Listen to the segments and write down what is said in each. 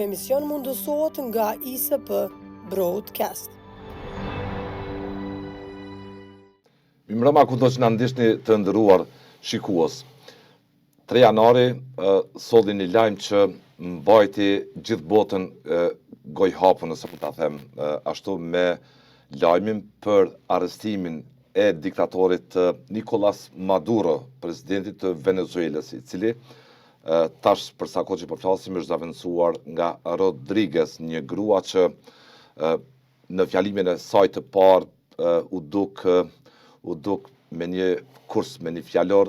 emision mundësohet nga ISP Broadcast. Mirëmbrëma kudo që na ndiqni të nderuar shikues. 3 janari solli një lajm që mbajti gjithë botën gojhapur, nëse mund ta them ashtu, me lajmin për arrestimin e diktatorit Nicolas Maduro, presidentit të Venezuelës, i cili tash për sa kohë që po flasim është zëvendësuar nga Rodriguez, një grua që në fjalimin e saj të parë u duk me një kurs, me një fjalor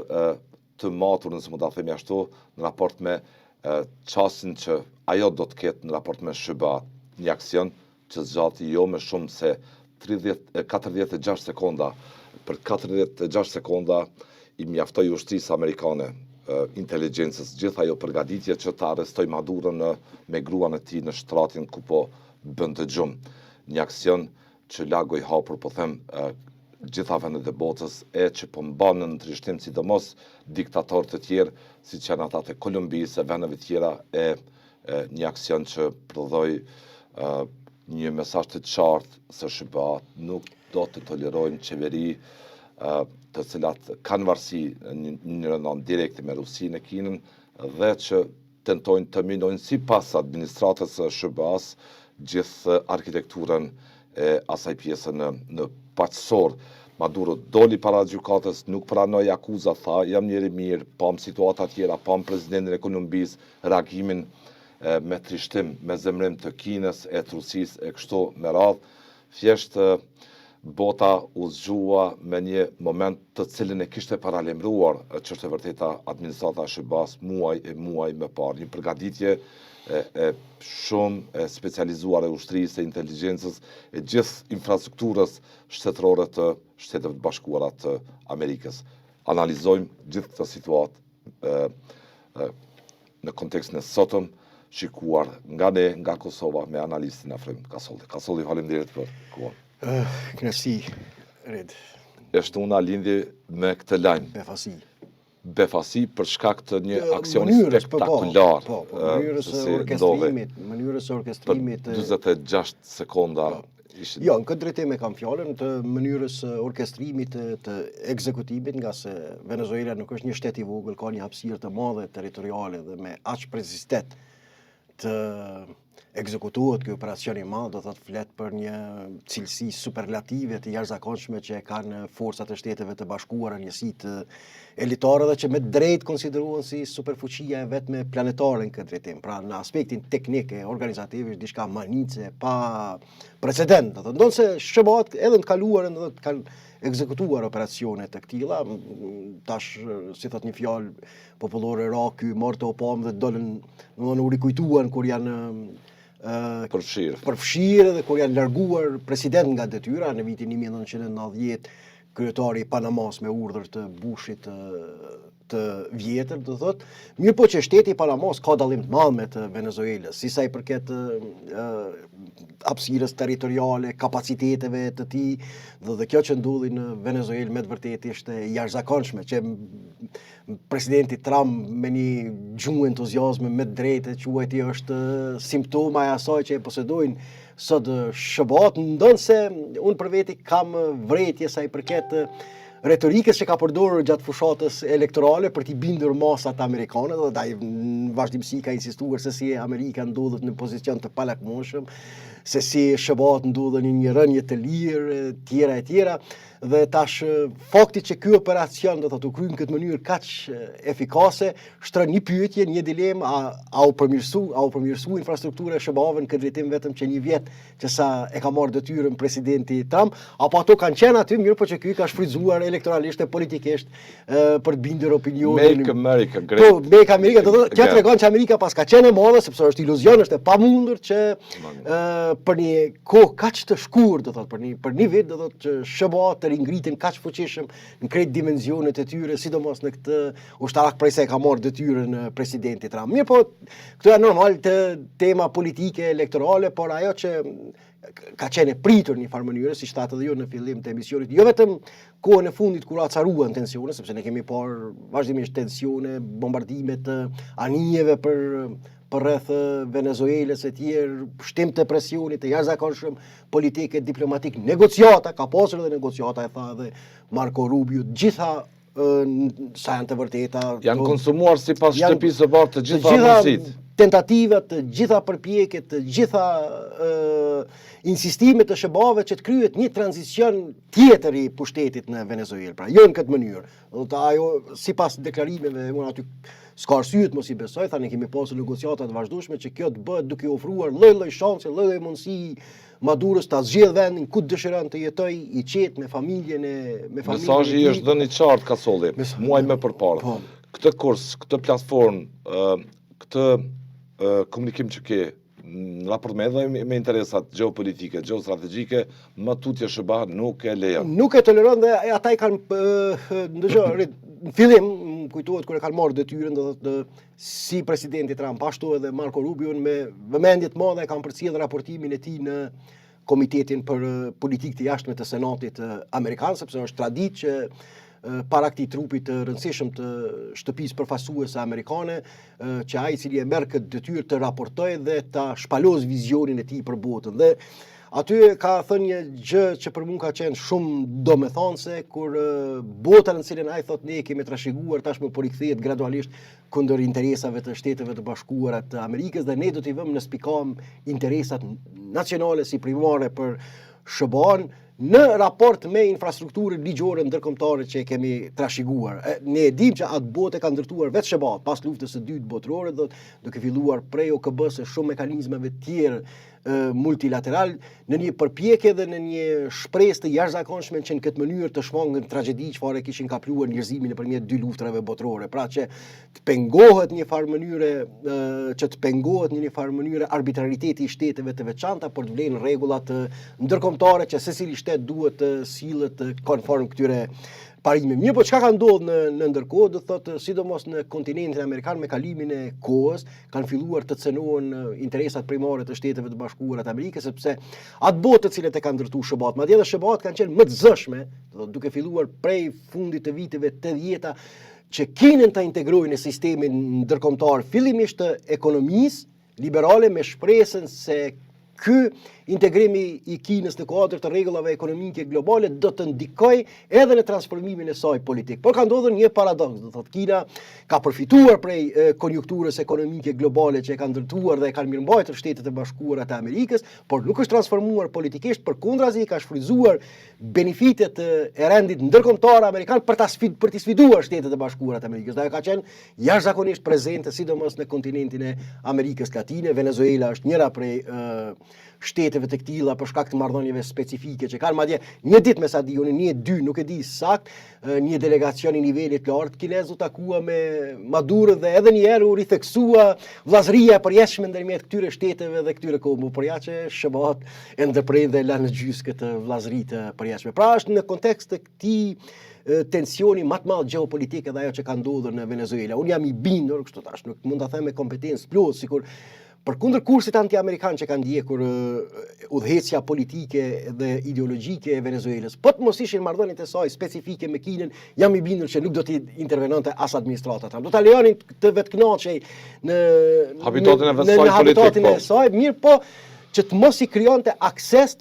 të matur, nëse mund ta themi ashtu, në raport me çastin që ajo do të ketë në raport me SHBA, një aksion që zgjati jo më shumë se 46 sekonda. Për 46 sekonda i mjaftoi ushtrisë amerikane, inteligjencës, gjithë ajo përgatitje që ta arrestoj Maduro me gruan e tij në shtratin ku po bën të gjumë. Një aksion që lagoj hapur, po them, gjitha vendet e botës që po mban në trishtim sidomos diktatorë të tjerë, siç janë ata të Kolumbisë e vendeve tjera, një aksion që prodhoi një mesazh të qartë se SHBA nuk do të tolerojnë qeveri të cilat kanë varësi një rëndon direkte me Rusinë e Kinën dhe që tentojnë të minojnë sipas administratës së SHBA-s gjithë arkitekturën e asaj pjese në paqësor. Maduro doli para gjykatës, nuk pranoi akuza, tha jam njeri mirë, pam situata tjera, pam presidentin e Kolumbisë, reagimin me trishtim, me zemrim të Kinës, e të Rusisë, e kështu me radhë. Thjesht bota u zgjua me një moment të cilin e kishte paralajmëruar, që është e vërteta administrata e SHBA-s muaj më parë. Një përgatitje e shumë specializuar e ushtrisë, e inteligjencës, e gjithë infrastrukturës shtetërore të Shteteve të Bashkuara të Amerikës. Analizojmë gjithë këtë situatë në kontekstin e sotëm, shikuar nga ne, nga Kosova, me analistin Afrim Kasolli. Kasolli, faleminderit për kohën. Kënaqësi, Red. Është una lindje me këtë lajm. Befasi për shkak të një aksioni spektakular. Mënyrës orkestrimit. Për 46 sekonda. Jo, në këtë drejtim e kam fjalën të mënyrës orkestrimit të ekzekutimit, nga se Venezuela nuk është një shtet i vogël, ka një hapësirë të madhe territoriale dhe me aq prezistet të ekzekutohet ky operacion i madh, do thotë flet për një cilësi superlative të jashtëzakonshme që e kanë forcat e Shteteve të Bashkuara, njësitë elitare dhe që me drejt konsiderohen si superfuqia e vetme planetare në këtë drejtim. Pra në aspektin teknik e organizativ është diçka manice, pa precedent. Do thotë ndonse SHBA-t edhe në kaluarën do të kanë ekzekutuar operacione të këtilla, tash si thot një fjalë popullore ra ky morto opam dhe dolën, u rikujtuan kur janë përfshirë dhe kur janë larguar president nga detyra në vitin 1990, kryetari i Panamas me urdhër të Bushit të vjetër, do thot. Mirë po që shteti i Panamas ka dallim të madh me të Venezuelës, si sa i përket hapësirës territoriale, kapaciteteve të tij, dhe kjo që ndodhi në Venezuelë me të vërtetë ishte jashtëzakonshme, që presidenti Trump me një gjumë entuziazmi me drejtë quajti është simptoma e asaj që e posedojnë sot SHBA-t, ndonse unë për veti kam vretje sa i përket retorikës që ka përdorur gjatë fushatës elektorale për t'i bindur masat amerikane, dhe ai në vazhdimsi ka insistuar se si Amerika ndodhet në pozicion të palakmoshëm, se si SHBA-t ndodhen në një rënje të lirë, tjera e tjera, dhe tash fakti që ky operacion do të kryen në këtë mënyrë kaq efikase shtron një pyetje, një dilemë, a u përmirësu infrastruktura e SHBA-ve në këtë drejtim vetëm që një vjet që sa e ka marrë detyrën presidenti Trump, apo ato kanë qenë aty, mirë po që ky ka shfrytzuar elektoralisht e politikisht për të bindur opinionin. Make America Great. Po, Make America, do të thotë tregon që Amerika pas ka qenë e madhe, sepse është iluzion, është e pamundur që për një kohë kaq të shkurtër, do thotë për një vit, do thotë që SHBA të ringriten kaq fuqishëm në krejt dimensionet e tyre, sidomos në këtë ushtarak prej se ka marrë detyrën presidenti Trump. Mirë po, këto janë normal të tema politike elektorale, por ajo që ka qenë pritur një farë mënyrë, si shtatë edhe ju në fillim të emisionit, jo vetëm kohën e fundit kur acaruan tensione, sepse ne kemi parë vazhdimisht tensione, bombardime të anijeve për për rreth Venezuelës e tjerë, shtim të presionit të jashtëzakonshëm politike, diplomatik, negociata, ka pasur edhe negociata, e tha edhe Marco Rubio, gjitha sa janë të vërteta. Janë konsumuar sipas shtëpisë së bardhë të gjitha mundësitë. Tentativat, të gjitha përpjekjet, të gjitha insistimet të SBA-ve që të kryhet një tranzicion tjetër i pushtetit në Venezuelë. Pra, jo në këtë mënyrë. Ajo, sipas deklarimeve, unë aty s'ka arsye të mos i besoj, thani kemi pasur negociata të vazhdueshme që kjo të bëhet duke ofruar lloj-lloj shanse, lloj-lloj mundësi Maduros ta zgjedh vendin ku dëshiron të jetoj i qetë me familjen e Mesazhi është dhënë i qartë Kasolli, muaj më përpara. Këtë kurs, këtë platformë, këtë komunikim që ke në raport me edhe me interesat geopolitike, geostrategjike, më tutje SBA nuk e lejon. Nuk e toleron dhe ata i kanë në fillim, më kujtohet kur e kanë marrë detyrën si presidenti Trump, ashtu edhe Marco Rubio me vëmendje të madhe kanë përcjellë raportimin e tij në Komitetin për Politikë të Jashtme të Senatit Amerikan, sepse është traditë që para këtij trupi të rëndësishëm të shtëpisë përfaqësuese amerikane, që ai i cili e merr këtë detyrë të raportojë dhe ta shpaloz vizionin e tij për botën. Dhe aty ka thënë një gjë që për mua ka qenë shumë domethënëse, kur bota në cilën ai thotë ne kemi trashëguar tashmë po rikthehet gradualisht kundër interesave të Shteteve të Bashkuara të Amerikës dhe ne do t'i vëmë në spikam interesat nacionale si primare për SBA-n në raport me infrastrukturën ligjore ndërkombëtare që kemi trashëguar. Ne e dimë që atë botë ka ndërtuar vetë SBA pas luftës së dytë botërore, duke filluar prej OKB-s e shumë mekanizmave të tjerë multilateral në një përpjekje dhe në një shpresë të jashtëzakonshme që në këtë mënyrë të shmangën tragjedi çfarë kishin kapluar njerëzimin nëpërmjet dy luftrave botërore. Pra që të pengohet një farë mënyre arbitrariteti i shteteve të veçanta për të vlerë rregullat ndërkombëtare që secili shtet duhet të sillet konform këtyre parimeve. Mirë, po çka ka ndodhur në ndërkohë, do thotë sidomos në kontinentin amerikan me kalimin e kohës kanë filluar të cënohen interesat primare të Shteteve të Bashkuara të Amerikës, sepse atë botë të cilët e kanë ndërtuar SBA-t, madje edhe SBA-t kanë qenë më të zëshme, do thotë duke filluar prej fundit të viteve 80 që kinën ta integrojnë në sistemin ndërkombëtar fillimisht të ekonomisë liberale me shpresën se ky integrimi i Kinës në kuadër të rregullave ekonomike globale do të ndikojë edhe në transformimin e saj politik. Por ka ndodhur një paradoks, do thotë Kina ka përfituar prej konjunkturës ekonomike globale që e ka ndërtuar dhe e kanë mirëmbajtur Shtetet e Bashkuara të Amerikës, por nuk është transformuar politikisht, përkundrazi ka shfrytzuar benefitet e rendit ndërkombëtar amerikan për të sfiduar Shtetet e Bashkuara të Amerikës. Dhe ka qenë jashtëzakonisht prezente sidomos në kontinentin e Amerikës Latine. Venezuela është njëra prej shteteve të këtilla për shkak të marrëdhënieve specifike që kanë, madje një ditë me sa di unë, një dy, nuk e di sakt, një delegacion i nivelit të lartë kinez u takua me Maduro dhe edhe një herë u ritheksua vllazëria e përjetshme ndërmjet këtyre shteteve dhe këtyre kohëve, por ja që SBA-t e ndërprej dhe la në gjysmë këtë vllazëri të përjetshme. Pra është në kontekst të këtij tensioni më të madh gjeopolitik edhe ajo që ka ndodhur në Venezuela. Unë jam i bindur, kështu tash nuk mund ta them me kompetencë plot, sikur përkundër kursit anti-amerikan që kanë ndjekur udhëheqja politike dhe ideologjike e Venezuelës, po të mos ishin marrëdhëniet e saj specifike me Kinën, jam i bindur që nuk do të intervenonte as administrata Trump. Do ta lejonin të vetkënaqej në habitatin e saj, mirë po që të mos i krijonte akses.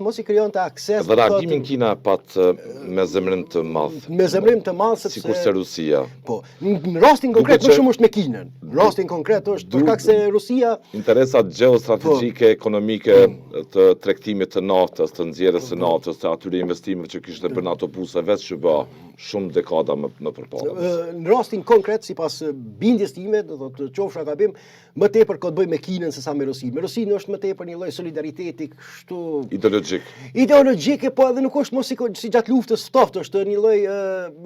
Dhe reagimin Kina pat me zemrim të madh. Me zemrim të madh sepse sikurse Rusia. Po, në rastin konkret më shumë është me Kinën. Në rastin konkret është për shkak se Rusia interesat gjeostrategjike, ekonomike të tregtimit të naftës, të nxjerrjes së naftës, të atyre investimeve që kishte bërë NATO pusa vetë SBA shumë dekada më përpara. Në rastin konkret, sipas bindjes time, do thotë qofsha gabim, më tepër ka të bëjë me Kinën sesa me Rusinë. Me Rusinë është më tepër një lloj solidariteti kështu ideologjike, po edhe nuk është mos si gjatë luftës ftoftë, është një lloj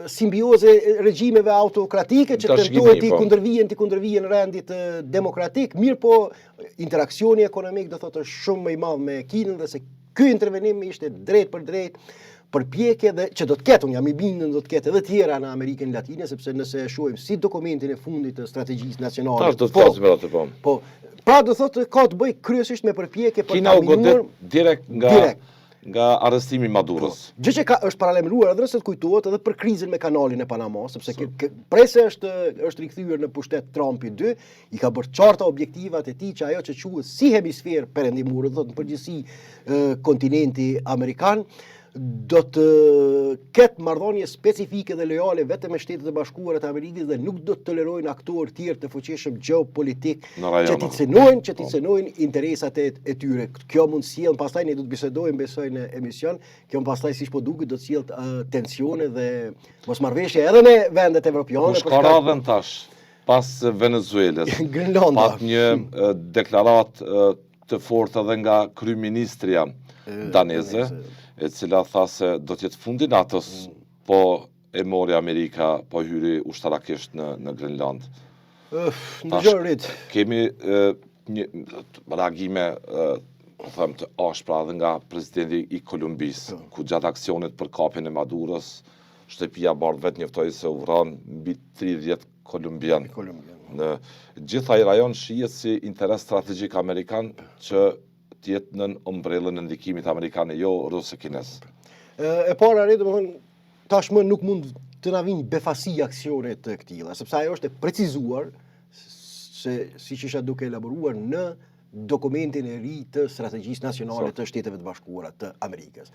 simbioze regjimeve autokratike që tentojnë të kundërvijen rendit demokratik, mirë po interaksioni ekonomik do thotë është shumë më i madh me Kinën dhe se ky intervenim ishte drejt për drejt përpjekje dhe që do të ketë, unë jam i bindur do të ketë edhe tjera në Amerikën Latine, sepse nëse e shohim si dokumentin e fundit të strategjisë nacionale. Do të flasim për atë po. Po, pra do thotë ka të bëjë kryesisht me përpjekje për Kina u godet direkt nga arrestimi i Maduros. Gjë që është paralajmëruar edhe nëse të kujtohet edhe për krizën me kanalin e Panama, sepse prese është rikthyer në pushtet Trumpi 2, i ka bërë qarta objektivat e tij që ajo që quhet si hemisfer perëndimor, do të thotë në përgjithësi kontinenti amerikan, do të ketë marrëdhënie specifike dhe lojale vetëm me Shtetet e Bashkuara të Amerikës dhe nuk do të tolerojnë aktorë tjerë të fuqishëm gjeopolitik që t'i cënojnë interesat e tyre. Kjo mund sjell, pastaj ne do të bisedojmë besoj në emision, kjo pastaj siç po duket do të sjell tensione dhe mosmarrëveshje edhe me vendet evropiane. Kush ka radhën tash pas Venezuelës? Pat një deklarat të fortë edhe nga kryeministria daneze, e cila tha se do të jetë fundi natës, po e mori Amerika, po hyri ushtarakisht në Grenland. Kemi një reagime të ashpra dhe nga presidenti i Kolumbisë, ku gjatë aksionit për kapjen e Maduros, shtëpia bardh vetë njoftoi se u vran mbi 30 kolumbian. Në gjitha i rajon shihet si interes strategjik amerikan që tjetë në ombrellën e ndikimit amerikane, jo rusë kines. E para, domethënë, tashmë nuk mund të na vinë befasi aksione të këtilla, sepse ajo është e precizuar se siç isha duke elaboruar në dokumentin e ri të strategjisë nacionale të Shteteve të Bashkuara të Amerikës.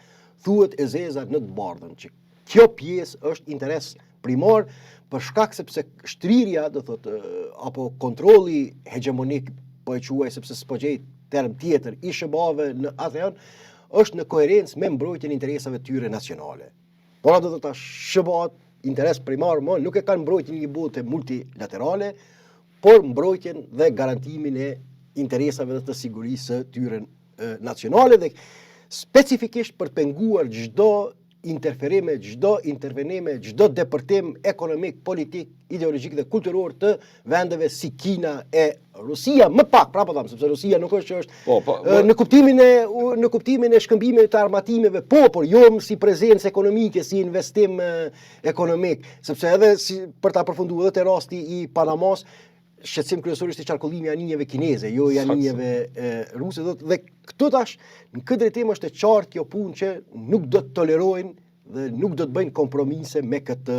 Thuhet e zeza në të bardhën që kjo pjesë është interes primar për shkak sepse shtrirja, do thotë, apo kontrolli hegemonik, po e quaj sepse s'po gjej term tjetër, i shëbave në ASEAN, është në koherencë me mbrojtjen e interesave tyre nacionale. Por do të thotë shëbat, interes primar më nuk e kanë mbrojtjen një bote multilaterale, por mbrojtjen dhe garantimin e interesave dhe të sigurisë tyre nacionale dhe specifikisht për të penguar çdo interferime, çdo intervenime, çdo depërtim ekonomik, politik, ideologjik dhe kulturor të vendeve si Kina e Rusia, më pak, prapë them, sepse Rusia nuk është që është në kuptimin e shkëmbimeve të armatimeve, por jo si prezencë ekonomike, si investim ekonomik, sepse edhe për ta përfunduar edhe te rasti i Panamas, shqetësim kryesorisht i qarkullimi i aninjeve kineze, jo i aninjeve ruse, dhe këto tash në këtë drejtim është e qartë kjo punë që nuk do të tolerojnë dhe nuk do të bëjnë kompromise me këtë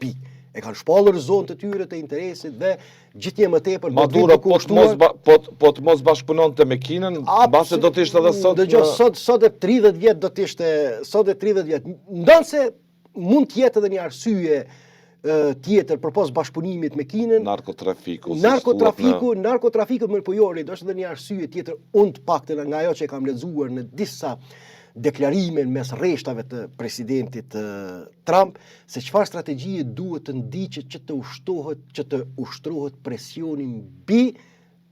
pikë. E kanë shpallur zonë të tyre të interesit dhe gjithnjë më tepër Maduro po të mos bashkëpunonte me Kinën, mbase do të ishte edhe sot. Dëgjoj, sot e 30 vjet do të ishte, sot e 30 vjet. Ndonse mund të jetë edhe një arsye tjetër përpos bashkëpunimit me Kinën, narkotrafiku, më po jo, është edhe një arsye tjetër, unë të paktën nga ajo që e kam lexuar në disa deklarime mes rreshtave të presidentit Trump, se çfarë strategjie duhet të ndiqet që të ushtrohet presioni mbi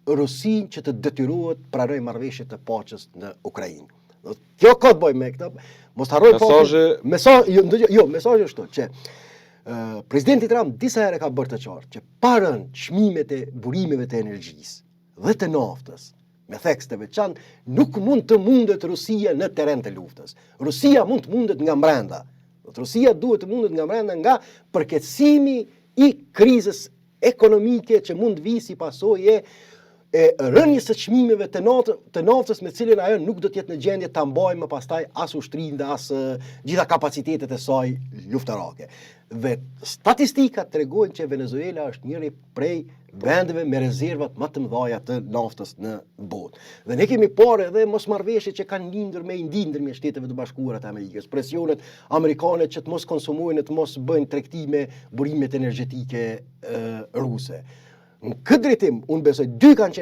Rusinë që të detyrohet pranoj marrëveshje të paqes në Ukrainë. Kjo ka të bëjë me këtë. Mos harroj mesazhi është që presidenti Trump disa herë ka bërë të qartë që parën çmimet e burimeve të energjisë dhe të naftës, me theks të veçantë, nuk mund të mundet Rusia në terren të luftës. Rusia mund të mundet nga brenda. Rusia duhet të mundet nga brenda nga përkeçësimi i krizës ekonomike që mund vi si pasojë e rënjes së çmimeve të naftës me cilën ajo nuk do të jetë në gjendje ta mbajë më pastaj as ushtrinë dhe as gjitha kapacitetet e saj luftarake. Dhe statistikat tregojnë që Venezuela është njëri prej vendeve me rezervat më të mëdha të naftës në botë. Dhe ne kemi parë edhe mosmarrëveshjet që kanë lindur me ndindër me Shtetet e Bashkuara të Amerikës, presionet amerikane që të mos konsumojnë, të mos bëjnë tregtime burimet energjetike ruse. Në këtë drejtim, unë besoj, dy kanë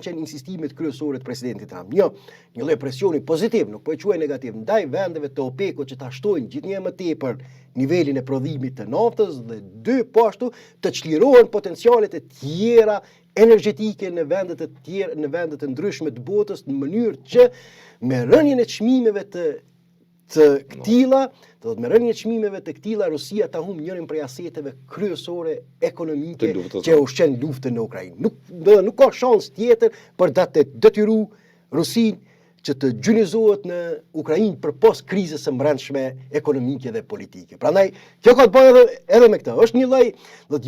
qenë insistimet kryesore të presidentit Trump. Një lloj presioni pozitiv, nuk po e quaj negativ, ndaj vendeve të OPEC-ut që ta shtojnë gjithnjë më tepër nivelin e prodhimit të naftës dhe dy, po ashtu të çlirohen potencialet e tjera energjetike në vendet të ndryshme të botës në mënyrë që me rënjen e çmimeve të këtilla, Rusia ta humb njërin prej aseteve kryesore ekonomike që ushqen luftën në Ukrainë. Nuk ka shans tjetër për të detyru Rusinë që të gjynizohet në Ukrainë përpos krizës së brendshme ekonomike dhe politike. Prandaj, kjo ka të bëjë edhe me këtë. Është një lloj,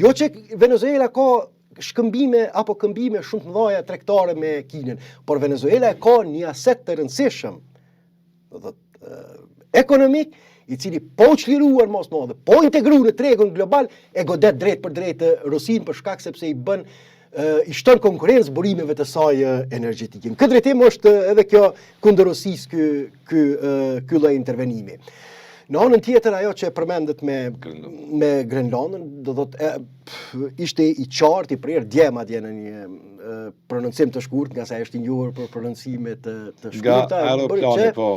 jo që Venezuela ka shkëmbime apo këmbime shumë të mëdha tregtare me Kinën, por Venezuela ka një aset të rëndësishëm do thotë ekonomik, i cili po çliruar mos madhe, po integru në tregun global, e godet drejt për drejt Rusin për shkak sepse i shton konkurrencë burimeve të saj energjetike. Në këtë drejtim është edhe kjo kundër Rusisë ky lloj intervenimi. Në anën tjetër ajo që përmendet me Grenlandën, do thotë ishte i qartë, i prerë dje madje në një prononcim të shkurt, nga sa është i njohur për prononcime të shkurta, aeroplani po.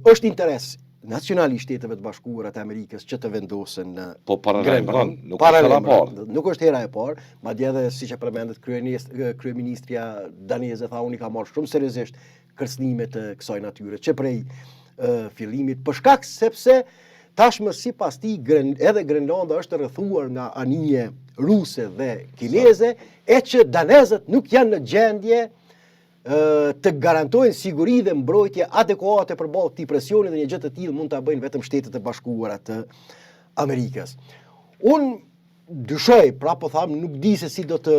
Është interes nacional i Shteteve të Bashkuara të Amerikës që të vendosen në Po paralajmëron, nuk është hera e parë. Nuk është hera e parë, madje edhe siç e përmendet kryeministria daneze tha unë ka marrë shumë seriozisht kërcënimet të kësaj natyre, që prej fillimit, për shkak sepse tashmë sipas tij edhe Grenlanda është rrethuar nga anije ruse dhe kineze, e që danezët nuk janë në gjendje të garantojnë siguri dhe mbrojtje adekuate përballë këtij presioni, dhe një gjë të tillë mund ta bëjnë vetëm Shtetet e Bashkuara të Amerikës. Unë dyshoj, pra po tham, nuk di se si do të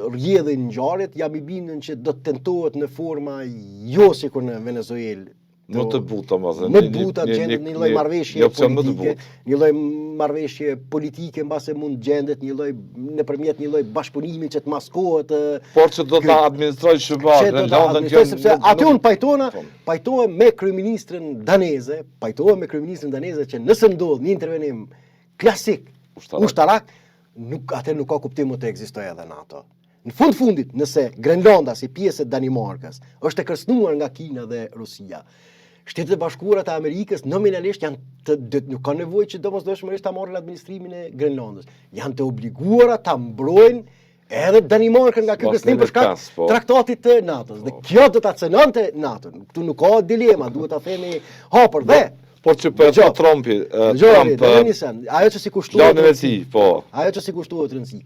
rrjedhin ngjarjet, jam i bindur që do të tentohet në forma jo sikur në Venezuelë. Më të buta, më të buta gjendet një lloj marrëveshje politike, një lloj marrëveshje politike mbase mund gjendet një lloj nëpërmjet një lloj bashkëpunimi që të maskohet. Por që do ta administrojë SBA Grenlandën që sepse aty unë pajtohem me kryeministrin daneze, që nëse ndodh një intervenim klasik ushtarak, atë nuk ka kuptim të ekzistojë edhe NATO. Në fundit, nëse Grenlanda si pjesë e Danimarkës është e kërcënuar nga Kina dhe Rusia, Shtetet e Bashkuara të Amerikës nominalisht nuk kanë nevojë që domosdoshmërisht ta marrin administrimin e Grenlandës. Janë të obliguara ta mbrojnë edhe Danimarkën nga ky kërcënim për shkak traktatit të NATO-s. Dhe kjo do ta cënonte NATO. Këtu nuk ka dilema, duhet ta themi hapur dhe por që për Trumpi, ajo që si kushtohet rëndësi, po. Ajo që si kushtohet rëndësi,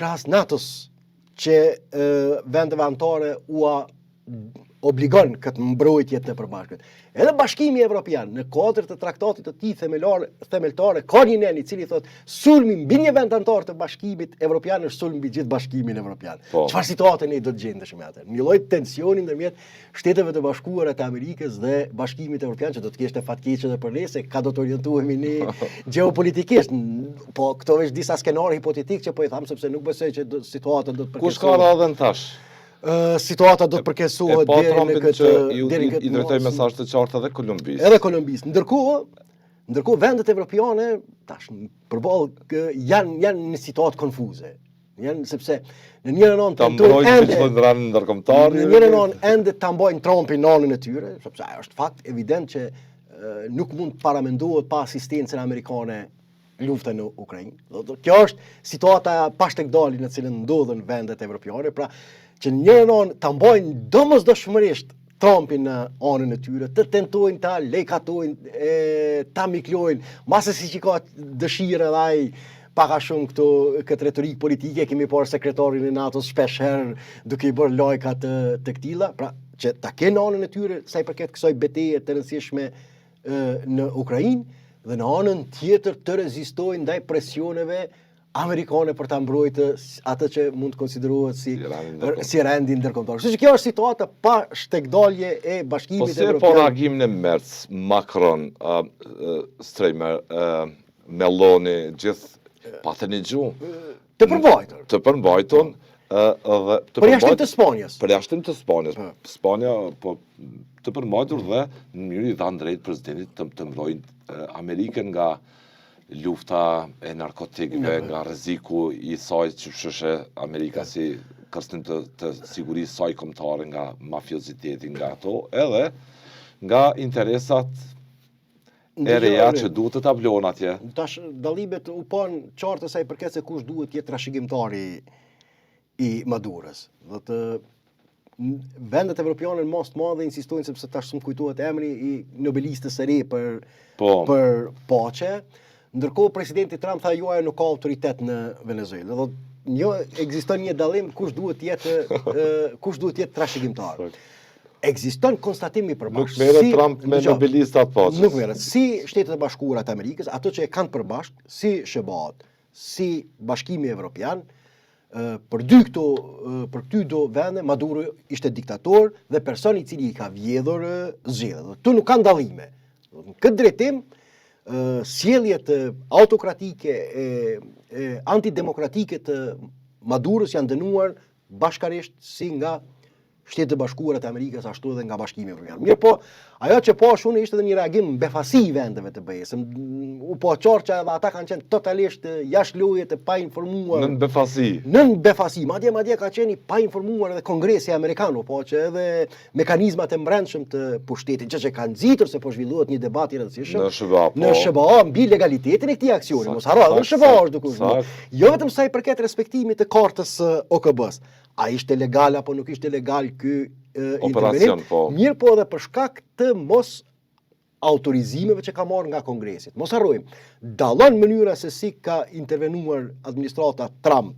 krahas NATO-s që vendeve anëtare obligon këtë mbrojtje të përbashkët. Edhe Bashkimi Evropian në kuadër të traktatit të tij themeltare ka një nen i cili thotë sulmi mbi një vend anëtar të Bashkimit Evropian është sulm mbi gjithë Bashkimin Evropian. Çfarë situate ne do të gjendesh me atë? Një lloj tensioni ndërmjet Shteteve të Bashkuara të Amerikës dhe Bashkimit Evropian që do të kishte fatkeqe edhe për ne se ka do të orientohemi ne gjeopolitikisht. Po këto është disa skenare hipotetik që po i tham sepse nuk besoj që situata do të përkeqësohet. Kush ka radhën tash? Situata do të përkeqësohet deri në këtë i drejtoj mesazh të qartë edhe Kolumbisë. Edhe Kolumbisë. Ndërkohë vendet evropiane tash përballë janë në situatë konfuze. Janë sepse në njërin anë ende ta mbajnë Trumpin në anën e tyre, sepse ajo është fakt evident që nuk mund të paramendohet pa asistencën amerikane lufta në Ukrainë. Kjo është situata pashtekdali në cilën ndodhen vendet evropiane, pra që në njërin anë ta mbajnë domosdoshmërisht Trumpin në anën e tyre, të tentojnë ta lejkatojnë, ta miklojnë, mase si që ka dëshirë edhe ai pak a shumë këtë retorik politike, kemi parë sekretarin e NATO-s shpesh herë duke i bërë lajka të këtilla, pra që ta kenë anën e tyre sa i përket kësaj betejë të rëndësishme në Ukrainë, dhe në anën tjetër të rezistojnë ndaj presioneve amerikane për ta mbrojtur atë që mund të konsiderohet si rendi ndërkombëtar. Kështu që kjo është situata pa shtekdalje e Bashkimit Evropian. Po reagimin e Merz, Macron, Streimer, Meloni, gjithë patën një gjuhë. Të përmbajtur. Për jashtim të Spanjës. Për jashtim të Spanjës. Spanja po të përmbajtur dhe në mënyrë i dhanë drejt presidentit të mbrojnë Amerikën nga lufta e narkotikëve, nga rreziku i saj që shëshe Amerika si kërcënim të sigurisë saj kombëtare nga mafioziteti nga ato, edhe nga interesat e reja që duhet të tablon atje. Tash dallimet u pan qartë sa i përket se kush duhet të jetë trashëgimtari i Madurës. Do të vendet evropiane në mas të madhe insistojnë sepse tash më kujtohet emri i nobelistës së re për paqe. Ndërkohë presidenti Trump tha juaja nuk ka autoritet në Venezuelë. Do ekziston një dallim kush duhet të jetë trashëgimtar. Ekziston konstatim i përbashkët. Nuk merret Trump me nobelistat paqes. Nuk merret. Si Shtetet e Bashkuara të Amerikës, ato që e kanë përbashkët, si SBA, si Bashkimi Evropian, për këty do vende Maduro ishte diktator dhe personi i cili I ka vjedhur zgjedhjet. Tu nuk ka ndallime. Në këtë drejtim sjelljet autokratike e antidemokratike të Maduros janë dënuar bashkarisht si nga Shtetet e Bashkuara të Amerikës ashtu edhe nga Bashkimi Evropian. Mirë po, ajo që po unë ishte edhe një reagim mbefasi I vendeve të BE-s. U po qarqa edhe ata kanë qenë totalisht jashtë lojë të pa informuar. Në mbefasi. Madje ka qenë I pa informuar edhe Kongresi Amerikan, po që edhe mekanizmat e brendshëm të pushtetit, që kanë nxitur se po zhvillohet një debat I rëndësishëm në SBA mbi legalitetin e këtij aksioni. Mos harro, edhe SBA është duke zhvilluar. Jo vetëm sa I përket respektimit të kartës OKB-s. A ishte legal apo nuk ishte legal ky intervenim? Mirë po edhe për shkak të mos autorizimeve që ka marrë nga Kongresi. Mos harrojmë, dallon mënyra se si ka intervenuar administrata Trump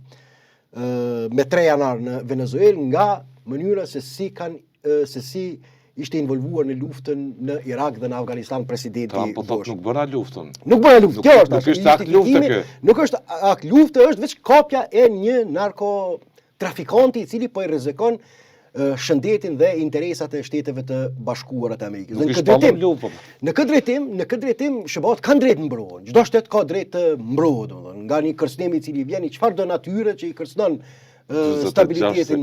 me 3 janar në Venezuelë nga mënyra se si ishte involvuar në luftën në Irak dhe në Afganistan presidenti Trump po thotë nuk bëra luftën. Nuk bëra luftë. Kjo është nuk është akt lufte kë. Nuk është akt lufte, është vetëm kopja e një narkotrafikanti I cili po I rrezikon shëndetin dhe interesat e Shteteve të Bashkuara të Amerikës. Në këtë drejtim SBA kanë drejt mbrohen. Çdo shtet ka drejt të mbrohet, domethënë, nga një kërcënim I cili vjen I çfarë do natyre që I kërcënon stabilitetin.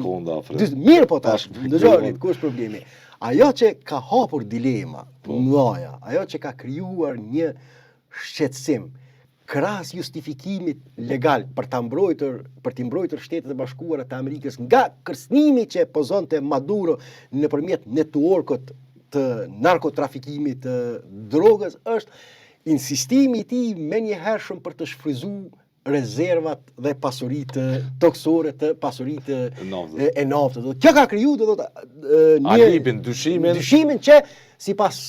Mirë po tash, dëgjoni, ku është problemi? Ajo që ka hapur dilema, mëdha, ajo që ka krijuar një shqetësim krahas justifikimit legal për të mbrojtur Shtetet e Bashkuara të Amerikës nga kërcënimi që pozonte Maduro nëpërmjet networkut të narkotrafikimit të drogës është insistimi I tij menjëhershëm për të shfryzuar rezervat dhe pasuritë toksore të pasuritë e naftës. Kjo ka krijuar alibin, dyshimin që sipas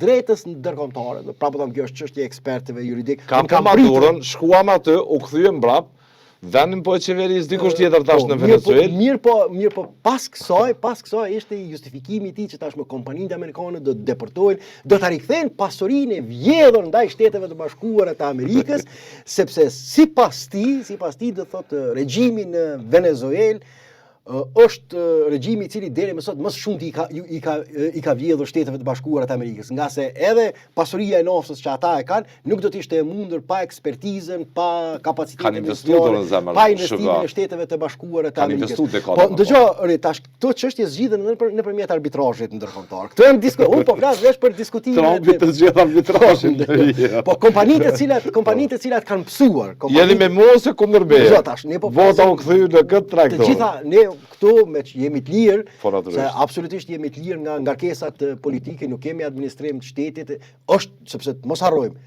drejtës ndërkombëtare, prapë them kjo është çështje e ekspertëve juridikë. Kam Maduron, shkuam aty, u kthyem mbrap, vendin po e qeverisë dikush tjetër tash në Venezuelë. Mirë po pas kësaj ishte justifikimi I tij që tashmë kompanitë amerikane do të deportojnë, do ta rikthejnë pasurinë e vjedhur ndaj Shteteve të Bashkuara të Amerikës, sepse sipas tij do thotë regjimi në Venezuelë është regjimi I cili deri më sot më shumë I ka vjedhur Shteteve të Bashkuara të Amerikës, nga se edhe pasuria e naftës që ata e kanë nuk do të ishte e mundur pa ekspertizën, pa kapacitetin investitor, pa investimin e Shteteve të Bashkuara të Amerikës. Po dëgjoj, tash këto çështje zgjidhen nëpërmjet arbitrazhit ndërkombëtar. Këto janë diskutime, unë po flas vetë për diskutimin Trumpi të zgjedh arbitrazhin. Po kompanitë të cilat kanë psuar, jeni me mos e kundër beje. Vota u kthy në këtë trajtor. Të gjitha ne këtu me që jemi të lirë, se absolutisht jemi të lirë nga ngarkesat politike, nuk kemi administrim të shtetit, është sepse mos harrojmë,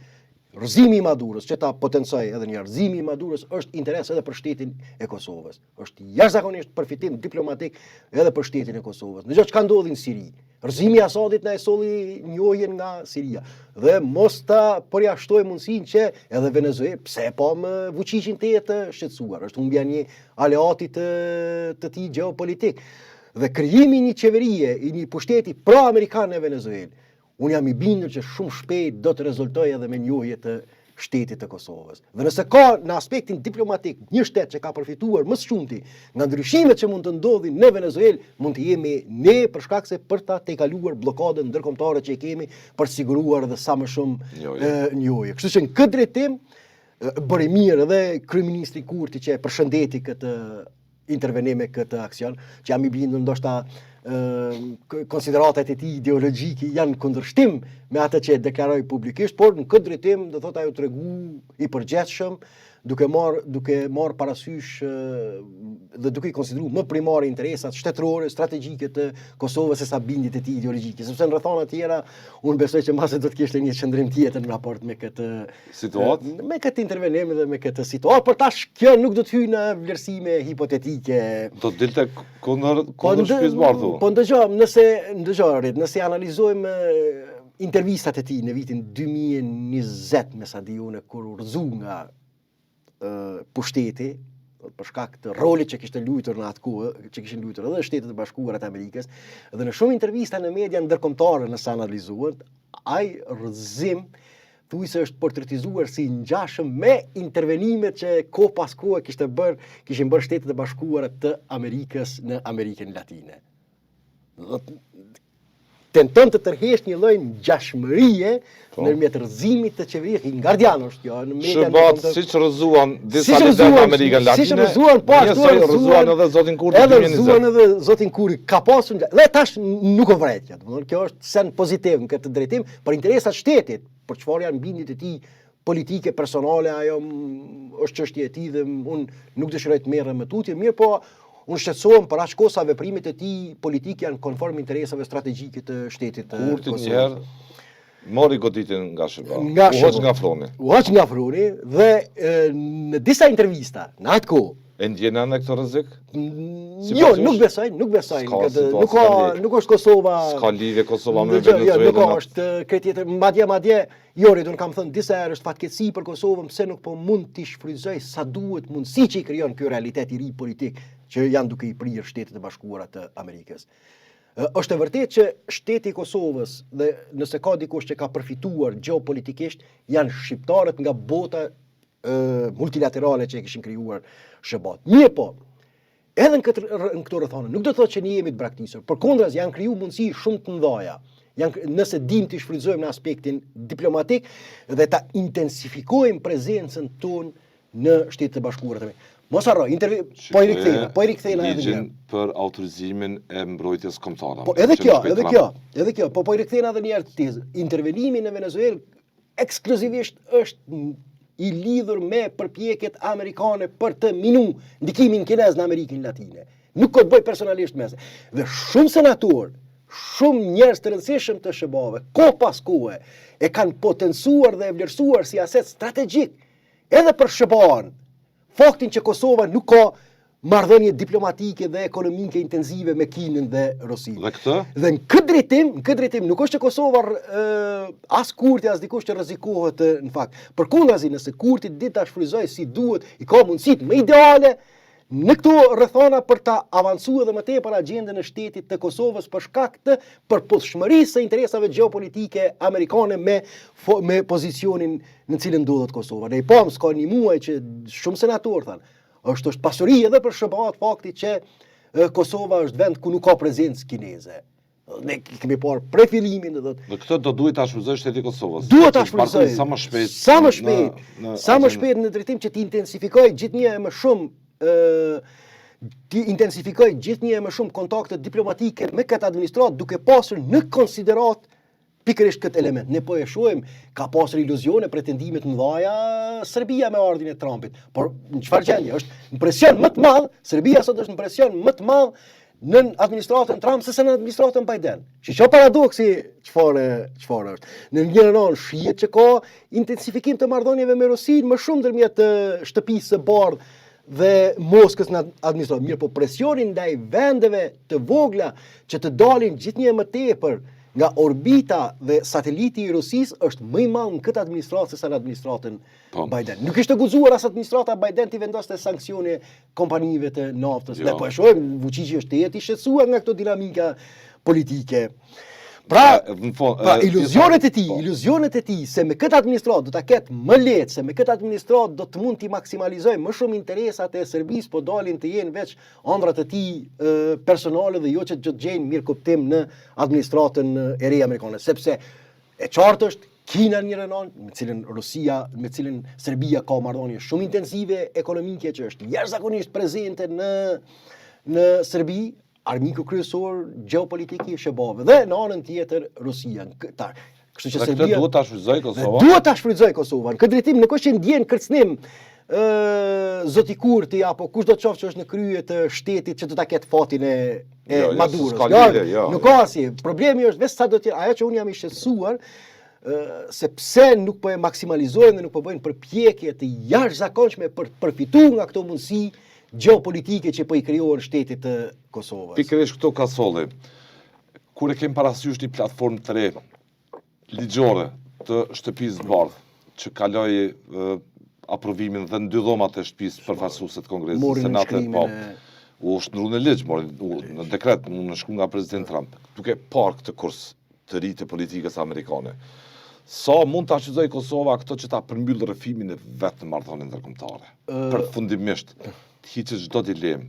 rrëzimi I Maduros, që ta potencoj edhe një rrëzimi I Maduros është interes edhe për shtetin e Kosovës. Është jashtëzakonisht përfitim diplomatik edhe për shtetin e Kosovës. Në gjë çka ndodhi në Siri. Rrëzimi I Asadit na e solli njohjen nga Siria. Dhe mos ta përjashtoj mundësinë që edhe Venezuela, pse po më fuqiqin të shqetësuar, është humbja një aleati të tij gjeopolitik. Dhe krijimi I një qeverie, I një pushteti pro-amerikan në Venezuelë, unë jam I bindur që shumë shpejt do të rezultojë edhe me njohje të shtetit të Kosovës. Dhe nëse ka në aspektin diplomatik një shtet që ka përfituar më së shumti nga ndryshimet që mund të ndodhin në Venezuelë, mund të jemi ne për shkak se për ta tejkaluar bllokadën ndërkombëtare që kemi për siguruar edhe sa më shumë njohje. Kështu që në këtë drejtim bëri mirë edhe kryeministri Kurti që përshëndeti këtë intervenim me këtë aksion, që jam I bindur ndoshta konsideratat e tij ideologjike janë kundërshtim me atë që deklaroi publikisht, por në këtë drejtim do thotë ajo tregu I përgjithshëm, duke marr parasysh dhe duke I konsideruar më primare interesat shtetërore, strategjike të Kosovës se sa bindjet e tij ideologjike, sepse në rrethana të tjera unë besoj që mbase do të kishte një qëndrim tjetër në raport me këtë situatë, me këtë intervenim dhe me këtë situatë, por tash kjo nuk do të hyjë në vlerësime hipotetike. Do të dilte kundër shpizbartu. Po nëse analizojmë intervistat e tij në vitin 2020 me sa di unë kur u rrëzu nga pushteti për shkak të rolit që kishte luajtur në atë kohë, që kishin luajtur edhe Shtetet e Bashkuara të Amerikës, dhe në shumë intervista në media ndërkombëtare nëse analizohet, ai rrëzim thuajse është portretizuar si ngjashëm me intervenimet që kohë pas kohe kishin bërë Shtetet e Bashkuara të Amerikës në Amerikën Latine. Tenton të tërhesh një lloj ngjashmërie ndërmjet rrëzimit të qeverisë. Guardian është kjo në media. Shëbat siç rrëzuan disa lider në Amerikën Latine. Siç rrëzuan, po ashtu rrëzuan edhe zotin Kurti. Edhe rrëzuan edhe zotin Kurti. Ka pasur dhe tash nuk o vret. Domethënë kjo është sen pozitiv në këtë drejtim për interesat shtetit, për çfarë janë bindjet e tij politike personale, ajo është çështje e tij dhe unë nuk dëshiroj të merrem me tutje, mirë po unë shqetësohem për aq kohë sa veprimet e tij politike janë konform interesave strategjike të shtetit të Kurti një herë mori goditjen nga SBA. U hoq nga froni dhe në disa intervista në atë kohë e ndjen në këtë rrezik? Jo, nuk besoj. Nuk është Kosova. Ska lidhje Kosova me Venezuelën. Nuk është këtë tjetër. Madje, Jori, unë kam thënë disa herë është fatkeqësi për Kosovën, pse nuk po mund t'i shfrytëzoj sa duhet mundësi që i krijon ky realitet i ri politik që janë duke i prirë Shtetet e Bashkuara të Amerikës. Është e vërtetë që shteti i Kosovës dhe nëse ka dikush që ka përfituar gjeopolitikisht janë shqiptarët nga bota multilaterale që e kishin krijuar SBA. Mirë po, edhe në këto rrethana nuk do të thotë që ne jemi të braktisur. Përkundras janë krijuar mundësi shumë të mëdha. Nëse dim të shfrytëzojmë në aspektin diplomatik dhe ta intensifikojmë prezencën tonë në Shtetet e Bashkuara të Amerikës. Mos harroj, po i rikthejna edhe ligjin për autorizimin e mbrojtjes kombëtare. Po edhe kjo, po i rikthejna edhe një herë tezë. Intervenimi në Venezuelë ekskluzivisht është i lidhur me përpjekjet amerikane për të minu ndikimin kinez në Amerikën Latine. Nuk ka të bëj personalisht me se. Dhe shumë senator, shumë njerëz të rëndësishëm të SBA-ve, kohë pas kohe, e kanë potencuar dhe vlerësuar si aset strategjik edhe për SBA-n. Faktin që Kosova nuk ka marrëdhënie diplomatike dhe ekonomike intensive me Kinën dhe Rusinë. Dhe këtë? Dhe në këtë drejtim nuk është që Kosova as Kurti as dikush që rrezikohet në fakt. Përkundrazi, nëse Kurti ditë ta shfrytëzoj si duhet, i ka mundësitë më ideale në këto rrethana për ta avancuar edhe më tepër agjendën e shtetit të Kosovës për shkak të përputhshmërisë së interesave gjeopolitike amerikane me pozicionin në cilën ndodhet Kosova. Ne i pam s'ka një muaj që shumë senatorë thanë, është pasuri edhe për SBA fakti që Kosova është vend ku nuk ka prezencë kineze. Ne kemi parë prej fillimin dhe këtë do duhet ta shfrytëzoj shteti i Kosovës. Duhet ta shfrytëzoj sa më shpejt në drejtim që të intensifikojë gjithnjë më shumë më shumë kontakte diplomatike me këtë administratë duke pasur në konsiderat pikërisht këtë element. Ne po e shohim ka pasur iluzione, pretendime të mëdha Serbia me ardhin e Trumpit. Por në çfarë gjendje është në presion më të madh, Serbia sot është në presion më të madh në administratën Trump se në administratën Biden. Që paradoksi çfarë është. Në njërin anë shihet që ka intensifikim të marrëdhënieve me Rusinë më shumë ndërmjet shtëpisë së bardhë dhe Moskës në administratë. Mirë po presionin ndaj vendeve të vogla që të dalin gjithnjë më tepër nga orbita dhe sateliti i Rusisë është më i madh në këtë administratë se në administratën Biden. Nuk ishte guxuar as administrata Biden të vendoste sanksione kompanive të naftës. Ne po e shohim Vučići është i shqetësuar nga këto dinamika politike. Pra, iluzionet e tij se me këtë administratë do ta ketë më lehtë, se me këtë administratë do të mund t'i maksimalizojë më shumë interesat e Serbisë, po dalin të jenë veç ëndrat e tij personale dhe jo që do të gjejnë mirë kuptim në administratën e re amerikane, sepse e qartë është Kina në njërin anë, me cilën Serbia ka marrëdhënie shumë intensive ekonomike që është jashtëzakonisht prezente në Serbi. Armiku kryesor gjeopolitik i SBA-ve dhe në anën tjetër Rusia. Kështu që Serbia duhet ta shfrytëzoj Kosovën. Duhet ta shfrytëzoj Kosovën. Këtë drejtim nuk është që ndjen kërcënim zoti Kurti apo kushdo të qoftë që është në krye të shtetit që do ta ketë fatin e Maduros. Nuk ka asnjë. Problemi është vetë sa do të ajo që unë jam i shqetësuar sepse nuk po e maksimalizojnë dhe nuk po bëjnë përpjekje të jashtëzakonshme për të përfituar nga këto mundësi gjeopolitike që po i krijohen shtetit të Kosovës. Pikërisht këto ka solli. Kur e kem parasysh një platformë të re ligjore të shtëpisë së bardhë që kaloi aprovimin dhe në dy dhomat e shtëpisë përfaqësuese të Kongresit, Senatit, u shndrua në ligj, në dekret, në shku nga president Trump, duke parë këtë kurs të ri të politikës amerikane. Sa mund ta shfrytëzoj Kosova këto që ta përmbyll rrëfimin e vetë në marrëdhënie ndërkombëtare. Përfundimisht, të hiqet çdo dilemë,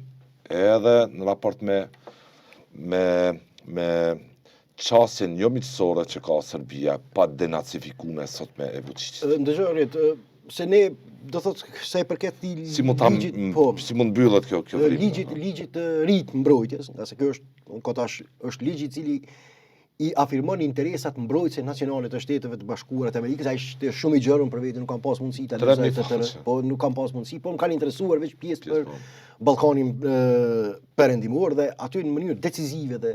edhe në raport me qasjen jo miqësore që ka Serbia pa denacifikuar sotme e Vučićit. Ndëgjorit, se ne do thot sa i përket Si mund mbyllet kjo vrim? Ligjit të ri të mbrojtjes, nga se kjo është ligji i cili i afirmon interesat mbrojtëse nacionale të Shteteve të Bashkuara të Amerikës. Ai është shumë i gjerë për vetë, nuk kam pas mundësi ta lexoj po nuk kam pas mundësi, po më kanë interesuar veç pjesë për Ballkanin perëndimor dhe aty në mënyrë decisive dhe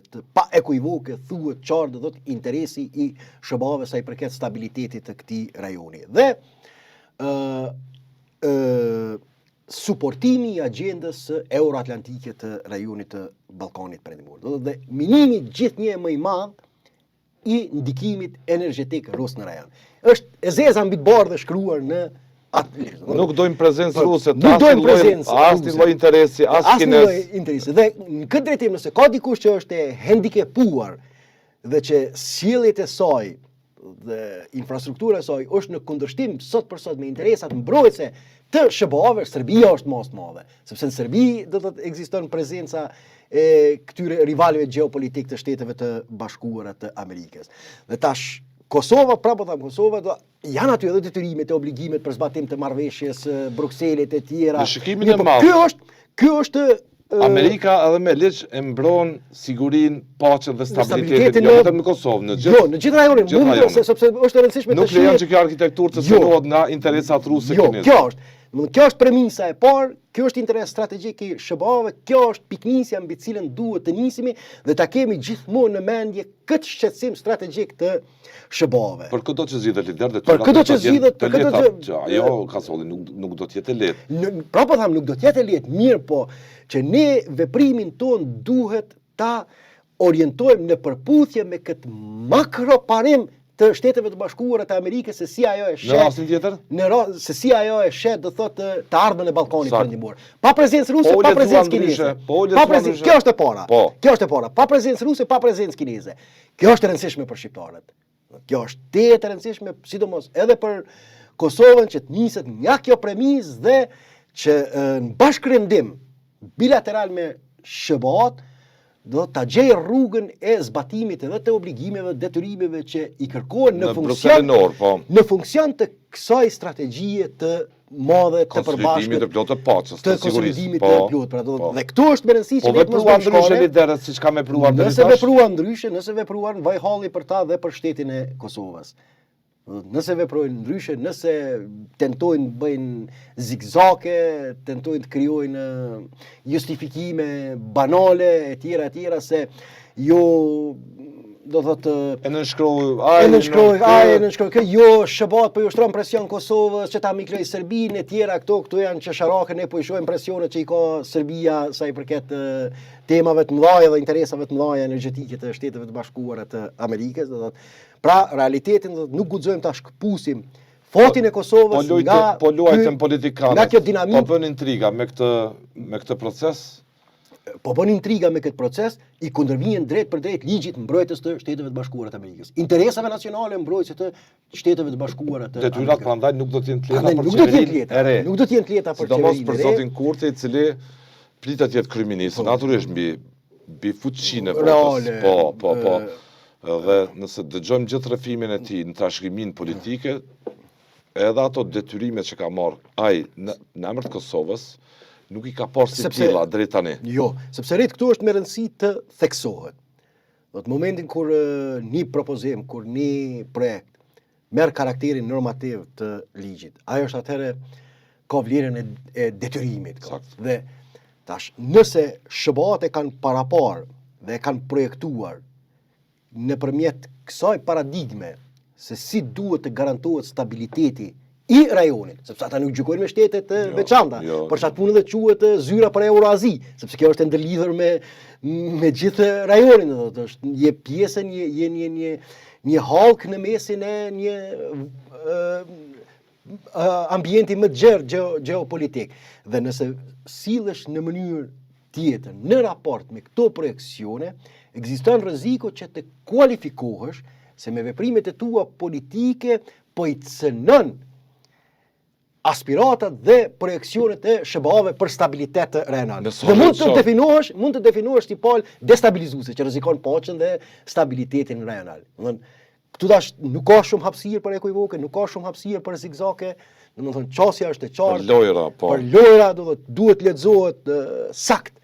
të pa ekuivoke thuhet qartë do të interesi i SHBA-ve sa i përket stabilitetit të këtij rajoni. Dhe suportimi i agjendës euroatlantike të rajonit të Ballkanit perëndimor. Dhe minimi gjithnjë më i madh i ndikimit energjetik rus në rajon. Është e zeza mbi të bardhë shkruar në Nuk dojmë prezencë ruse, nuk dojmë prezencë asnjë lloj interesi, asnjë lloj interesi. Dhe në këtë drejtim nëse ka dikush që është e hendikepuar dhe që sjelljet e saj dhe infrastruktura e saj është në kundërshtim sot për sot me interesat mbrojtëse të SHBA-ve, Serbia është më së madhe, sepse në Serbi do të ekziston prezenca e këtyre rivalëve gjeopolitik të Shteteve të Bashkuara të Amerikës. Dhe tash Kosova, Kosova janë aty edhe detyrimet e obligimet për zbatim të marrëveshjes Brukselit e tjera. Në shikimin e madh. Ky është Amerika edhe me ligj e mbron sigurinë, paqen dhe stabilitetin jo vetëm në Kosovë, në gjithë. Jo, në gjithë rajonin, sepse është e rëndësishme të shihet. Nuk lejon që kjo arkitekturë të shënohet nga interesat ruse kineze. Kjo është premisa e parë, kjo është interes strategjik i SHBA-ve, kjo është piknisja mbi cilën duhet të nisemi dhe ta kemi gjithmonë në mendje këtë shqetësim strategjik të SHBA-ve. Për këto që zgjidhet lider dhe ajo ka solli nuk do të jetë lehtë. Pra po tham nuk do të jetë lehtë, mirë po që ne veprimin ton duhet ta orientojmë në përputhje me këtë makroparim të Shteteve të Bashkuara të Amerikës se si ajo e shet. Në rastin tjetër? Se si ajo e shet do thotë të ardhmen e Ballkanit perëndimor. Pa prezencë ruse, pa prezencë kineze. Kjo është e para. Kjo është e para. Pa prezencë ruse, pa prezencë kineze. Kjo është e rëndësishme për shqiptarët. Kjo është tetë e rëndësishme sidomos edhe për Kosovën që të niset nga kjo premisë dhe që në bashkërendim bilateral me SHBA-t do ta gjej rrugën e zbatimit edhe të obligimeve, detyrimeve që i kërkohen në funksion të kësaj strategjie të madhe të përbashkët të plotë të paqes, të konsolidimit të plotë. Dhe këtu është me rëndësi që vetë mos ndryshe liderët siç ka vepruar deri tash. Nëse vepruan vaj halli për ta dhe për shtetin e Kosovës. Nëse veprojnë ndryshe, nëse tentojnë bëjnë zigzake, tentojnë të krijojnë justifikime banale e tjera se jo do thotë e nënshkroj kjo jo SHBA-t po ju shtron presion Kosovës që ta mikloj Serbinë e tjera këto janë çesharake, ne po i shohim presionet që i ka Serbia sa i përket temave të mëdha dhe interesave të mëdha energjetike të Shteteve të Bashkuara të Amerikës, do thotë. Pra realitetin nuk guxojmë ta shkëpusim fatin e Kosovës po luajtën politikanët. Nga kjo dinamikë po bën intriga me këtë proces. Po bën intriga me këtë proces, i kundërvijnë drejt për drejt ligjit mbrojtës të Shteteve të Bashkuara të Amerikës. Interesave nacionale mbrojtëse të Shteteve të Bashkuara të Amerikës. Detyrat prandaj nuk do të jenë të lehta për qeverinë e re. Nuk do të jenë të lehta për qeverinë e re. Sidomos për zotin Kurti, i cili pritet të jetë kryeminist, natyrisht mbi fuqinë e votës. Po. Dhe nëse dëgjojmë gjithë rrëfimin e tij në trashëgiminë politike, edhe ato detyrimet që ka marrë ai në emër të Kosovës, nuk i ka parë si tilla deri tani. Jo, sepse rrit këtu është me rëndësi të theksohet. Në momentin kur një propozim, kur një projekt merr karakterin normativ të ligjit, ajo është atëherë ka vlerën e detyrimit. Dhe tash, nëse SHBA-t e kanë parapar dhe e kanë projektuar nëpërmjet kësaj paradigme se si duhet të garantohet stabiliteti i rajonit, sepse ata nuk gjykojnë me shtete të veçanta, për çat punë dhe quhet zyra për Euroazi, sepse kjo është ndërlidhur me gjithë rajonin, është një pjesë një hallk në mesin e një ambienti më të gjerë gjeopolitik. Dhe nëse sillesh në mënyrë tjetër në raport me këto projeksione, ekziston rreziku që të kualifikohesh se me veprimet e tua politike po I cënën aspiratat dhe projekcionet e SBA-ve për stabilitet rajonal. Dhe mund të definohesh tipal destabilizuese që rrezikon paqen dhe stabilitetin rajonal. Këtu tash nuk ka shumë hapësirë për ekuivoke, nuk ka shumë hapësirë për zigzake, domethënë çësia është e qartë. Për lojra, po. Për lojra duhet lexohet sakt.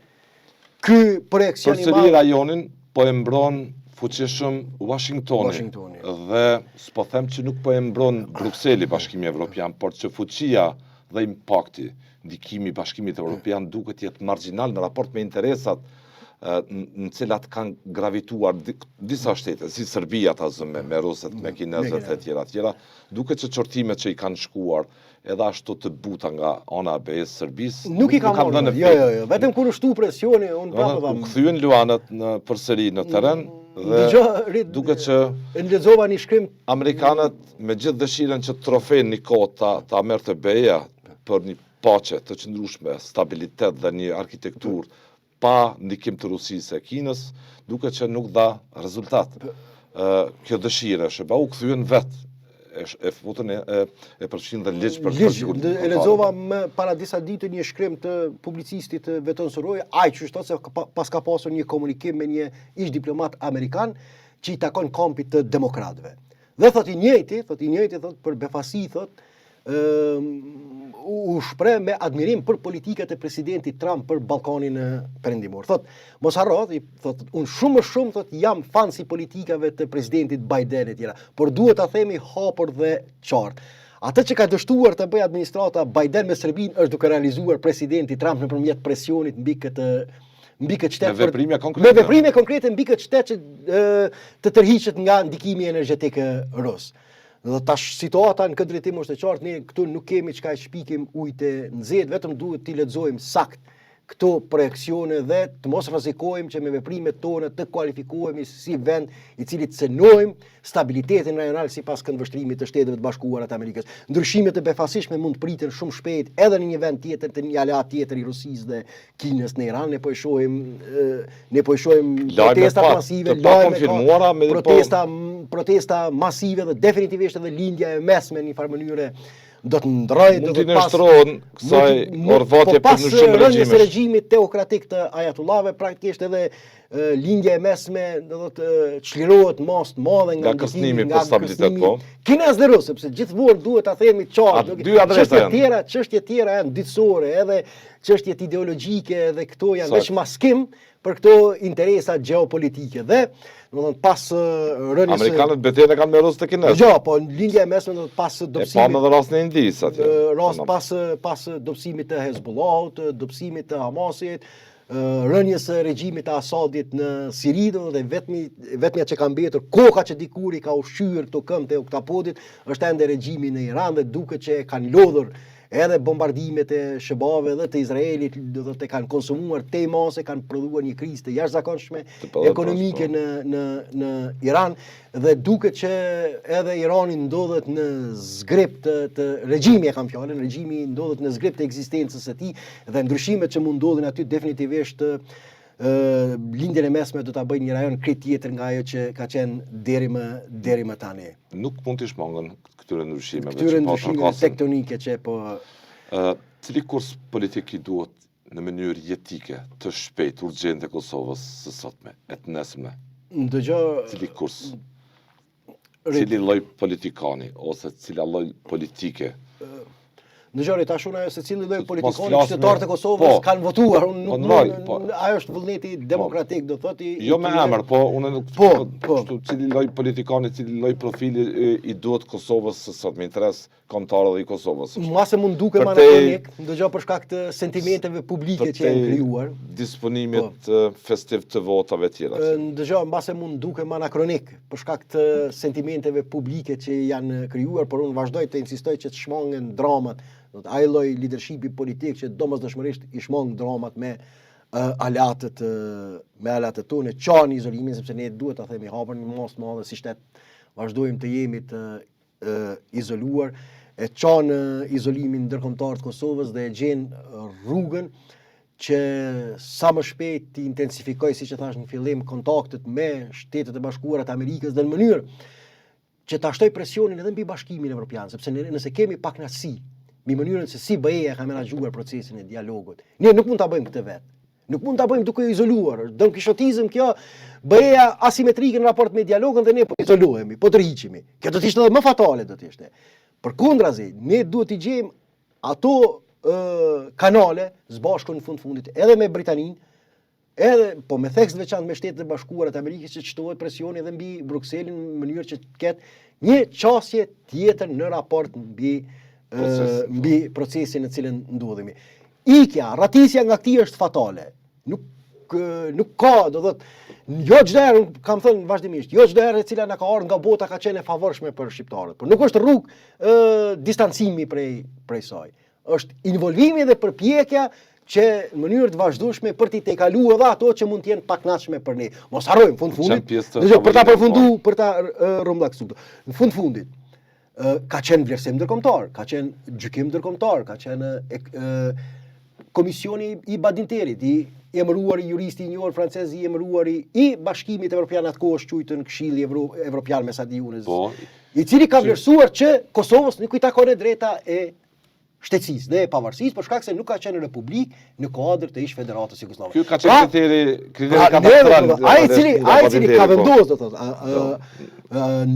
Ky projekcion I Përsëri rajonin po e mbron fuqishëm Washingtoni. Dhe s'po them që nuk po e mbron Brukseli, Bashkimi Evropian, por që fuqia dhe impakti, ndikimi I Bashkimit Evropian duket jetë marginal në raport me interesat në cilat kanë gravituar disa shtete, si Serbia ta zëmë me ruset, me kinezët e tjera, duket që qortimet që I kanë shkuar edhe ashtu të buta nga ana e BE-s Serbisë nuk I kanë dhënë efekt. Jo, vetëm kur u shtu presioni, unë prapë u kthyen luanët përsëri në terren dhe duket që lexova një shkrim amerikanët me gjithë dëshirën që trofejnë një kohë ta merrte BE-ja për një paqe të qëndrueshme, stabilitet dhe një arkitekturë pa ndikim të Rusisë e Kinës, duket që nuk dha rezultat. Kjo dëshirë SBA u kthyen vetë e futën e përfshin dhe ligj për sigurinë. E lexova para disa ditë një shkrim të publicistit Veton Suroj, ai që thotë se pas ka pasur një komunikim me një ish diplomat amerikan që I takon kampit të demokratëve. Dhe thotë I njëjti thotë për befasi thotë u shpreh me admirim për politikat e presidentit Trump për Ballkanin Perëndimor. Thotë, mos harro, thotë, unë shumë thotë jam fan si politikave të presidentit Biden e tjera, por duhet ta themi hapur dhe qartë. Atë që ka dështuar të bëjë administrata Biden me Serbinë është duke realizuar presidenti Trump nëpërmjet presionit mbi këtë shtet me veprime konkrete mbi këtë shtet që të tërhiqet nga ndikimi energjetik rus. Dhe tash situata në këtë drejtim është e qartë, ne këtu nuk kemi çka e shpikim ujë të nxehtë, vetëm duhet t'i lexojmë sakt këto projekcione dhe të mos rrezikojmë që me veprimet tona të kualifikohemi si vend I cili cënojmë stabilitetin rajonal sipas këndvështrimit të Shteteve të Bashkuara të Amerikës. Ndryshimet e befasishme mund të priten shumë shpejt edhe në një vend tjetër, të një aleat tjetër I Rusisë dhe Kinës në Iran. Ne po e shohim protesta masive, protesta masive dhe definitivisht edhe lindja e mesme në një farë mënyre do të ndrojë do të nështrohen kësaj orvatje për ndryshim rënjes së regjimit teokratik të ajatullave, praktikisht edhe lindja e mesme do të çlirohet mas të madhe nga kërcënimi për stabilitet, po. Kinez dhe Rusë, sepse gjithmonë duhet ta themi qartë. Çështje tjera janë ditësore, edhe çështjet ideologjike dhe këto janë veç maskim për këto interesa gjeopolitike dhe domethënë pas rënies amerikanët betejën e kanë me Rusë të kinezë. Jo, po lindja e mesme do të pas dobësimit. E pa në rastin e Indisë atje. Pas dobësimit të Hezbollahut, dobësimit të Hamasit, rënies së regjimit të Asadit në Siri dhe vetmja që ka mbetur koka që dikuri ka ushqyer këto këmbë të oktapodit është ende regjimi në Iran dhe duket që kanë lodhur edhe bombardimet e SBA-ve dhe të Izraelit do të kanë konsumuar te mase, kanë prodhuar një krizë të jashtëzakonshme ekonomike në Iran dhe duket që edhe Irani ndodhet në zgrip të regjimi regjimi ndodhet në zgrip të ekzistencës së tij dhe ndryshimet që mund ndodhin aty definitivisht lindjen e mesme do ta bëjnë një rajon krejt tjetër nga ajo që ka qenë deri më tani. Nuk mund të shmangën këtyre ndryshimeve tektonike që po cili kurs politik I duhet në mënyrë jetike të shpejtë urgjente Kosovës së sotme, e të nesme. Cili kurs? Cili lloj politikani ose cila lloj politike? Dëgjoni, tash unë se cili lloj politikani qytetarët e Kosovës kanë votuar, ajo është vullneti demokratik, do thotë jo me emër, po unë nuk cili lloj politikani, cili lloj profili I duhet Kosovës së sot, me interes kombëtar dhe I Kosovës. Mase mund duke më anakronik, dëgjoj për shkak të sentimenteve publike që janë krijuar, disponimit festiv të votave të tjera. Dëgjoj, mbase mund duke më anakronik për shkak të sentimenteve publike që janë krijuar, por unë vazhdoj të insistoj që të shmangen dramat. Ai lloj leadershipi politik që domosdoshmërisht I shmang dramat me aleatët tonë, çani izolimin sepse ne duhet ta themi hapur në mos të madhe si shtet vazhdojmë të jemi të izoluar, e çan izolimin ndërkombëtar të Kosovës dhe e gjen rrugën që sa më shpejt të intensifikoj, siç e thash në fillim, kontaktet me Shtetet e Bashkuara të Amerikës dhe në mënyrë që ta shtoj presionin edhe mbi Bashkimin Evropian, sepse nëse kemi pakënaqësi mbi mënyrën se si BE-ja ka menaxhuar procesin e dialogut, ne nuk mund ta bëjmë këtë vetë. Nuk mund ta bëjmë duke izoluar. Don kishotizëm kjo, BE-ja asimetrike në raport me dialogun dhe ne po izolohemi, po tërhiqemi. Kjo do të ishte edhe më fatale do të ishte. Përkundrazi, ne duhet të gjejmë ato kanale zbashkun në fundit edhe me Britaninë, edhe po me theks të veçantë me Shtetet e Bashkuara të Amerikës që çtohet presioni edhe mbi Brukselin në mënyrë që të ketë një qasje tjetër në raport mbi procesin në cilën ndodhemi. Ikja, ratisja nga këtij është fatale. Nuk ka, do thotë, jo çdo herë, kam thënë vazhdimisht, jo çdo herë e cila na ka ardhur nga bota ka qenë e favorshme për shqiptarët, por nuk është rrugë distancimi prej saj. Është involvimi dhe përpjekja që në mënyrë të vazhdueshme për t'i tejkaluar edhe ato që mund të jenë pakënaqshme për ne. Mos harrojmë fundit. Për ta përfunduar, për ta rrumbullaksuar. Në fundit ka qenë vlerësim ndërkombëtar, ka qenë gjykim ndërkombëtar, ka qenë komisioni i Badinterit, i emëruar juristi i njohur francez, i emëruar i Bashkimit Evropian atë kohë quajtën Këshilli Evropian me Sadiunës, i cili ka vlerësuar që Kosovës nuk i takon e drejta e shtetësisë dhe e pavarësisë për shkak se nuk ka qenë republik në kuadër të ish Federatës Jugoslave. Ky ka qenë kriteri kapitral. Ai i cili ka vendosur, do thotë,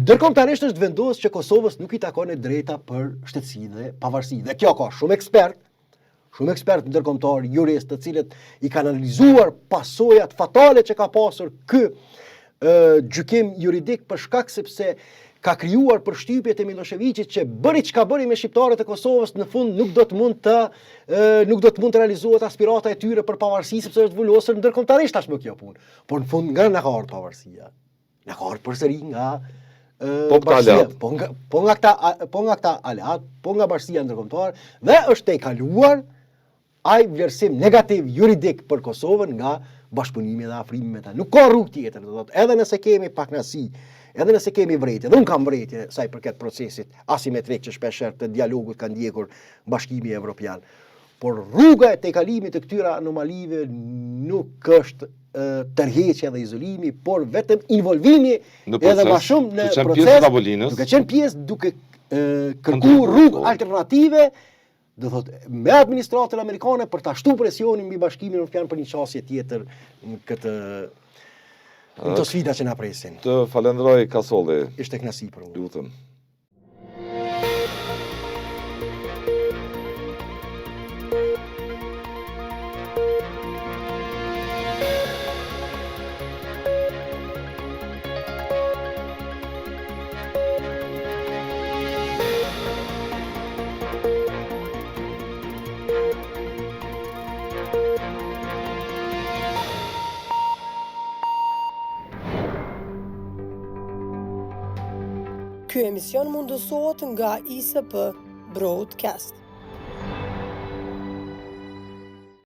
ndërkombëtarisht është vendosur që Kosovës nuk i takon e drejta për shtetësi dhe pavarësi. Dhe kjo ka shumë ekspert ndërkombëtar, jurist, të cilët i kanë analizuar pasojat fatale që ka pasur ky gjykim juridik për shkak sepse ka krijuar përshtypjet e Miloševićit që bëri çka bëri me shqiptarët e Kosovës, në fund nuk do të mund të realizohet aspirata e tyre për pavarësi sepse është vulosur ndërkombëtarisht tashmë kjo punë. Por në fund nga na ka ardhur pavarësia. Na ka ardhur përsëri nga po nga këta aleat, po nga bashkësia ndërkombëtare dhe është tejkaluar ai vlerësim negativ juridik për Kosovën nga bashkëpunimi dhe afrimi me ta. Nuk ka rrugë tjetër, do thotë, edhe nëse kemi pakënaqësi, edhe nëse kemi vrejtje, dhe unë kam vrejtje sa i përket procesit asimetrik që shpeshherë të dialogut ka ndjekur Bashkimi Evropian. Por rruga e tejkalimit të këtyre anomalive nuk është tërheqja dhe izolimi, por vetëm involvimi edhe më shumë në proces, duke qenë pjesë, duke kërkuar rrugë alternative, do thotë, me administratën amerikane për ta shtuar presionin mbi Bashkimin Evropian për një qasje tjetër në këto sfida që na presin. Të falenderoj Kasolli. Ishte kënaqësi për mua. Lutem. Ky emision mundësohet nga ISP Broadcast.